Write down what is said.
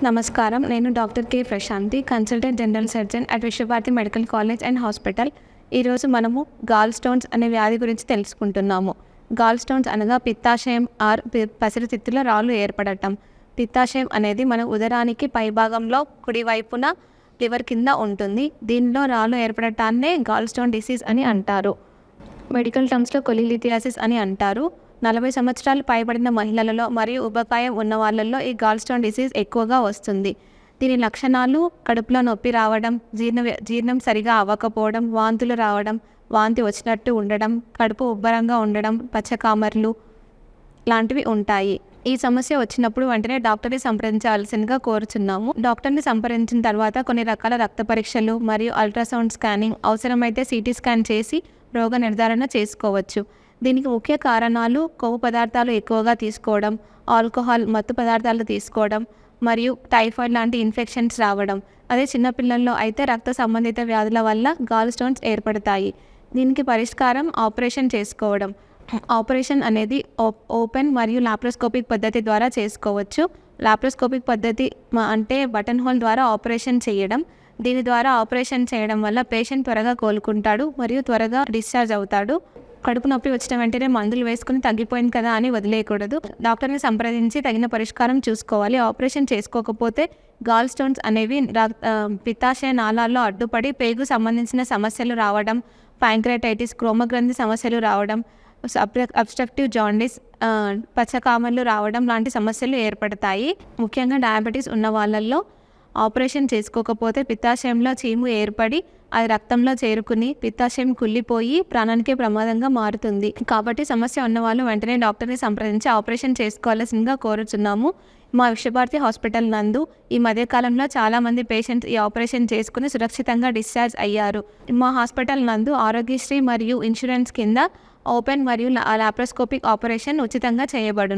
నమస్కారం. నేను doctor K Prashanthi, consultant general surgeon at Vishwabharati medical college and hospital. ఈరోజు మనము గాల్ స్టోన్స్ అనే వ్యాధి గురించి తెలుసుకుంటున్నాము. గాల్ స్టోన్స్ అనగా పిత్తాశయం ఆర్ పసిరితిత్తుల రాళ్ళు ఏర్పడటం. పిత్తాశయం అనేది మన ఉదరానికి పైభాగంలో కుడివైపున లివర్ కింద ఉంటుంది. దీనిలో రాళ్ళు ఏర్పడటాన్నే గాల్ స్టోన్ డిసీజ్ అని అంటారు. మెడికల్ టర్మ్స్లో కొలిలిథియాసిస్ అని అంటారు. 40 సంవత్సరాలు పైబడిన మహిళలలో మరియు ఉబకాయం ఉన్న వాళ్ళల్లో ఈ గాల్ స్టోన్ డిసీజ్ ఎక్కువగా వస్తుంది. దీని లక్షణాలు కడుపులో నొప్పి రావడం, జీర్ణం సరిగా అవ్వకపోవడం, వాంతులు రావడం, వాంతి వచ్చినట్టు ఉండడం, కడుపు ఉబ్బరంగా ఉండడం, పచ్చకామర్లు లాంటివి ఉంటాయి. ఈ సమస్య వచ్చినప్పుడు వెంటనే డాక్టర్ని సంప్రదించాల్సిందిగా కోరుచున్నాము. డాక్టర్ని సంప్రదించిన తర్వాత కొన్ని రకాల రక్త పరీక్షలు మరియు అల్ట్రాసౌండ్ స్కానింగ్, అవసరమైతే సిటీ స్కాన్ చేసి రోగ నిర్ధారణ చేసుకోవచ్చు. దీనికి ముఖ్య కారణాలు కొవ్వు పదార్థాలు ఎక్కువగా తీసుకోవడం, ఆల్కహాల్ మత్తు పదార్థాలు తీసుకోవడం మరియు టైఫాయిడ్ లాంటి ఇన్ఫెక్షన్స్ రావడం. అదే చిన్నపిల్లల్లో అయితే రక్త సంబంధిత వ్యాధుల వల్ల గాల్ స్టోన్స్ ఏర్పడతాయి. దీనికి పరిష్కారం ఆపరేషన్ చేసుకోవడం. ఆపరేషన్ అనేది ఓపెన్ మరియు లాప్రోస్కోపిక్ పద్ధతి ద్వారా చేసుకోవచ్చు. లాప్రోస్కోపిక్ పద్ధతి అంటే బటన్ హోల్ ద్వారా ఆపరేషన్ చేయడం. దీని ద్వారా ఆపరేషన్ చేయడం వల్ల పేషెంట్ త్వరగా కోలుకుంటాడు మరియు త్వరగా డిశ్చార్జ్ అవుతాడు. కడుపు నొప్పి వచ్చిన వెంటనే మందులు వేసుకుని తగ్గిపోయింది కదా అని వదిలేయకూడదు. డాక్టర్ని సంప్రదించి తగిన పరిష్కారం చూసుకోవాలి. ఆపరేషన్ చేసుకోకపోతే గాల్ స్టోన్స్ అనేవి పిత్తాశయ నాళాల్లో అడ్డుపడి పేగు సంబంధించిన సమస్యలు రావడం, ప్యాంక్reatitis, క్రోమగ్రంథి సమస్యలు రావడం, అబ్స్ట్రక్టివ్ జాండిస్, పచ్చకామర్లు రావడం లాంటి సమస్యలు ఏర్పడతాయి. ముఖ్యంగా డయాబెటీస్ ఉన్న వాళ్ళల్లో ఆపరేషన్ చేసుకోకపోతే పిత్తాశయంలో చీము ఏర్పడి అది రక్తంలో చేరుకుని పిత్తాశయం కుళ్ళిపోయి ప్రాణానికే ప్రమాదంగా మారుతుంది. కాబట్టి సమస్య ఉన్నవాళ్ళు వెంటనే డాక్టర్ని సంప్రదించి ఆపరేషన్ చేసుకోవాల్సిందిగా కోరుచున్నాము. మా విశ్వభారతి హాస్పిటల్ నందు ఈ మధ్యకాలంలో చాలామంది పేషెంట్స్ ఈ ఆపరేషన్ చేసుకుని సురక్షితంగా డిశ్చార్జ్ అయ్యారు. మా హాస్పిటల్ నందు ఆరోగ్యశ్రీ మరియు ఇన్సూరెన్స్ కింద ఓపెన్ మరియు లాప్రోస్కోపిక్ ఆపరేషన్ ఉచితంగా చేయబడును.